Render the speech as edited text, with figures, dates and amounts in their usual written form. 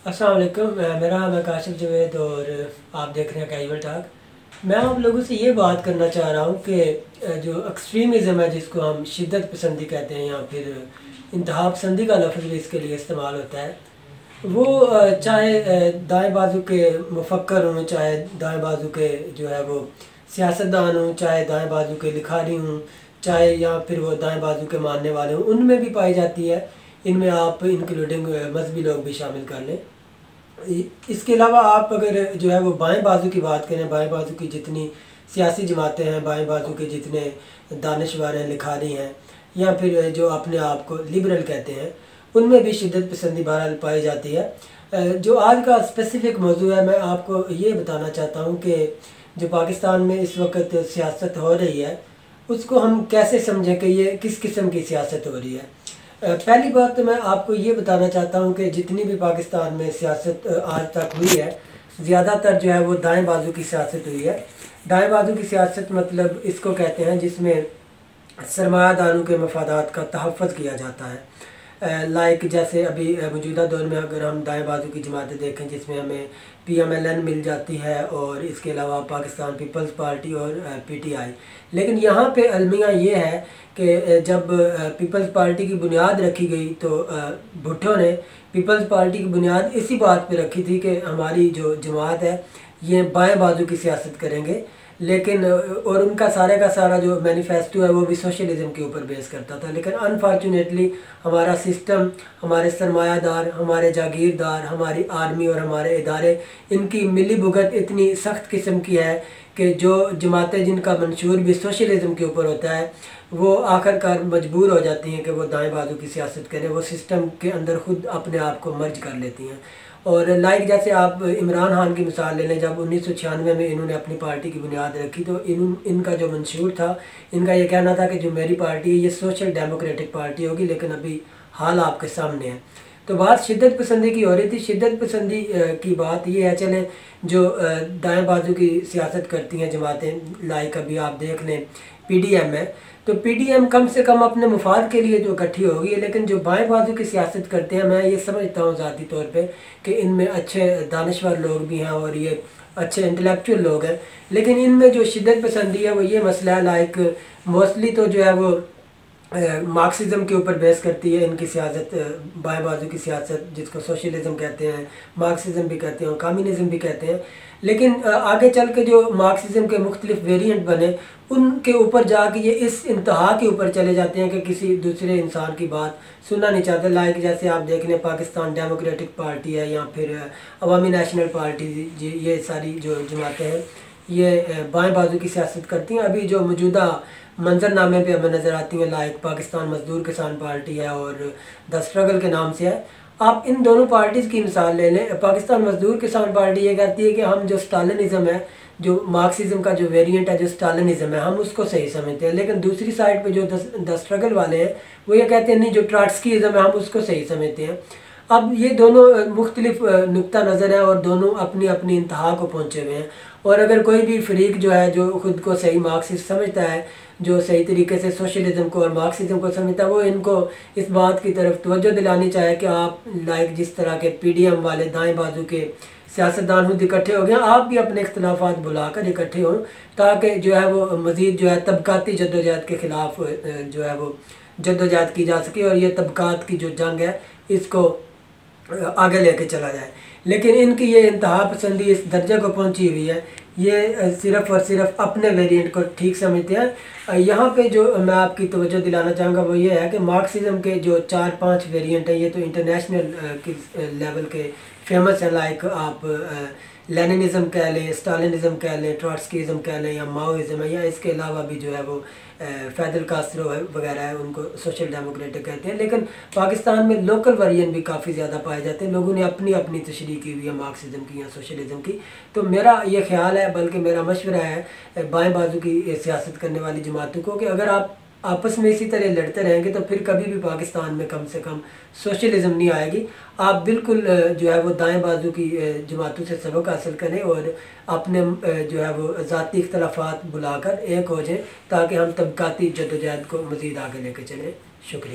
अस्सलाम वालेकुम। मेरा नाम है काशिफ जवेद और आप देख रहे हैं कैजुअल टॉक। मैं आप लोगों से ये बात करना चाह रहा हूँ कि जो एक्सट्रीमिज़म है, जिसको हम शिद्दत पसंदी कहते हैं या फिर इंतहा पसंदी का लफ्ज़ भी इसके लिए इस्तेमाल होता है, वो चाहे दाएं बाजू के मुफक्कर हों, चाहे दाएं बाजू के जो है वो सियासतदान हों, चाहे दाएं बाजू के लिखारी हों, चाहे या फिर वो दाएं बाजू के मानने वाले हों, उनमें भी पाई जाती है। इनमें आप इंक्लूडिंग मजहबी लोग भी शामिल कर लें। इसके अलावा आप अगर जो है वो बाएं बाजू की बात करें, बाएं बाजू की जितनी सियासी जमातें हैं, बाएं बाजू के जितने दानिशवर हैं, लिखारी हैं, या फिर जो अपने आप को लिबरल कहते हैं, उनमें भी शिद्दत पसंदी बहरहाल पाई जाती है। जो आज का स्पेसिफिक मौजू है, मैं आपको ये बताना चाहता हूँ कि जो पाकिस्तान में इस वक्त सियासत हो रही है, उसको हम कैसे समझें कि ये किस किस्म की सियासत हो रही है। पहली बात तो मैं आपको ये बताना चाहता हूँ कि जितनी भी पाकिस्तान में सियासत आज तक हुई है, ज़्यादातर जो है वो दाएं बाजू की सियासत हुई है। दाएं बाजू की सियासत मतलब इसको कहते हैं जिसमें सरमायादारों के मफादात का तहफ़्फ़ुज़ किया जाता है। लाइक जैसे अभी मौजूदा दौर में अगर हम दाएं बाजू की जमातें देखें, जिसमें हमें PMLN मिल जाती है और इसके अलावा पाकिस्तान पीपल्स पार्टी और PTI। लेकिन यहाँ पे अलमिया ये है कि जब पीपल्स पार्टी की बुनियाद रखी गई तो भुट्टो ने पीपल्स पार्टी की बुनियाद इसी बात पे रखी थी कि हमारी जो जमात है ये बाएं बाजू की सियासत करेंगे, लेकिन और उनका का सारा जो मैनिफेस्टो है वो भी सोशलिज़म के ऊपर बेस करता था। लेकिन अनफॉर्चुनेटली हमारा सिस्टम, हमारे सरमायादार, हमारे जागीरदार, हमारी आर्मी और हमारे इदारे, इनकी मिली भुगत इतनी सख्त किस्म की है कि जो जमातें जिनका मंशूर भी सोशलिज़म के ऊपर होता है, वो आखिरकार मजबूर हो जाती हैं कि वो दाएं बाजू की सियासत करें। वो सिस्टम के अंदर ख़ुद अपने आप को मर्ज कर लेती हैं। और लाइक जैसे आप इमरान खान की मिसाल ले लें, जब 1996 में इन्होंने अपनी पार्टी की बुनियाद रखी तो इनका जो मंशूर था, इनका ये कहना था कि जो मेरी पार्टी है ये सोशल डेमोक्रेटिक पार्टी होगी। लेकिन अभी हाल आपके सामने है। तो बात शिद्दत पसंदी की हो रही थी। शिद्दत पसंदी की बात ये है, चलें जो दाएं बाजू की सियासत करती हैं जमातें, लाइक अभी आप देख लें PDM है, तो PDM कम से कम अपने मुफाद के लिए जो इकट्ठी होगी है। लेकिन जो बाएं बाजू की सियासत करते हैं, मैं ये समझता हूँ ज़ाती तौर पे कि इनमें अच्छे दानिशवर लोग भी हैं और ये अच्छे इंटेलेक्चुअल लोग हैं। लेकिन इनमें जो शिद्दत पसंदी है वो ये मसला है, लाइक मोस्टली तो जो है वो मार्क्सिज्म के ऊपर बेस करती है इनकी सियासत। बाएं बाजू की सियासत जिसको सोशलिज़म कहते हैं, मार्क्सिज्म भी कहते हैं और कम्युनिज़म भी कहते हैं। लेकिन आगे चल के जो मार्क्सिज्म के मुख्तलिफ वेरिएंट बने, उनके ऊपर जाके ये इस इंतहा के ऊपर चले जाते हैं कि किसी दूसरे इंसान की बात सुनना नहीं चाहते। लाइक जैसे आप देख लें पाकिस्तान डेमोक्रेटिक पार्टी है या फिर अवामी नेशनल पार्टी, ये सारी जो जमातें हैं ये बाएं बाजू की सियासत करती हैं। अभी जो मौजूदा मंजरनामे पे हमें नज़र आती हैं, लाइक पाकिस्तान मजदूर किसान पार्टी है और द स्ट्रगल के नाम से है। आप इन दोनों पार्टीज़ की मिसाल ले लें। पाकिस्तान मजदूर किसान पार्टी ये कहती है कि हम जो स्टालिनिज़म है, जो मार्क्सिज्म का जो वेरिएंट है, जो स्टालिनिज़म है, हम उसको सही समझते हैं। लेकिन दूसरी साइड पे जो द स्ट्रगल वाले हैं वो ये कहते हैं नहीं, जो ट्रॉट्स्कीइज़म है हम उसको सही समझते हैं। अब ये दोनों मुख्तलिफ नुक्ता नज़र है और दोनों अपनी अपनी इंतहा को पहुँचे हुए हैं। और अगर कोई भी फरीक जो है जो ख़ुद को सही मार्क्सिस्ट समझता है, जो सही तरीके से सोशलिज़म को और मार्क्सिज्म को समझता है, वो इनको इस बात की तरफ तवज्जो दिलानी चाहे कि आप लाइक जिस तरह के PDM वाले दाएं बाजू के सियासतदान खुद इकट्ठे हो गए, आप भी अपने इख्तलाफात बुलाकर इकट्ठे हों, ताकि जो है वो मज़ीद जो है तबकाती जद्दोजहद के ख़िलाफ़ जो है वो जद्दोजहद की जा सके और ये तबकात की जो जंग है इसको आगे लेके चला जाए। लेकिन इनकी ये इंतहा पसंदी इस दर्जे को पहुंची हुई है, ये सिर्फ़ और सिर्फ अपने वेरिएंट को ठीक समझते हैं। यहाँ पे जो मैं आपकी तवज्जो दिलाना चाहूँगा वो ये है कि मार्क्सिज्म के जो 4-5 वेरिएंट हैं, ये तो इंटरनेशनल लेवल के फेमस हैं। लाइक आप लेनिनिज़म कह लें, स्टालिनिज़म कह लें, ट्रॉट्स्कीइज़म कह लें या माओइज़म है, या इसके अलावा भी जो है वो फैदल कास्ट्रो वगैरह है, उनको सोशल डेमोक्रेटिक कहते हैं। लेकिन पाकिस्तान में लोकल वेरिएंट भी काफ़ी ज़्यादा पाए जाते हैं। लोगों ने अपनी अपनी तशरीह की हुई है मार्क्सिज्म की या सोशलिज़म की। तो मेरा ये ख्याल है, बल्कि मेरा मशवरा है बाएं बाजू की सियासत करने वाली जमातों को, कि अगर आप आपस में इसी तरह लड़ते रहेंगे तो फिर कभी भी पाकिस्तान में कम से कम सोशलिज़म नहीं आएगी। आप बिल्कुल जो है वो दाएं बाजू की जमातों से सबक हासिल करें और अपने जो है वो ज़ाती इख्तलाफात बुलाकर एक हो जाएं, ताकि हम तबकाती जद्दोजहद को मज़ीद आगे लेके चलें। शुक्रिया।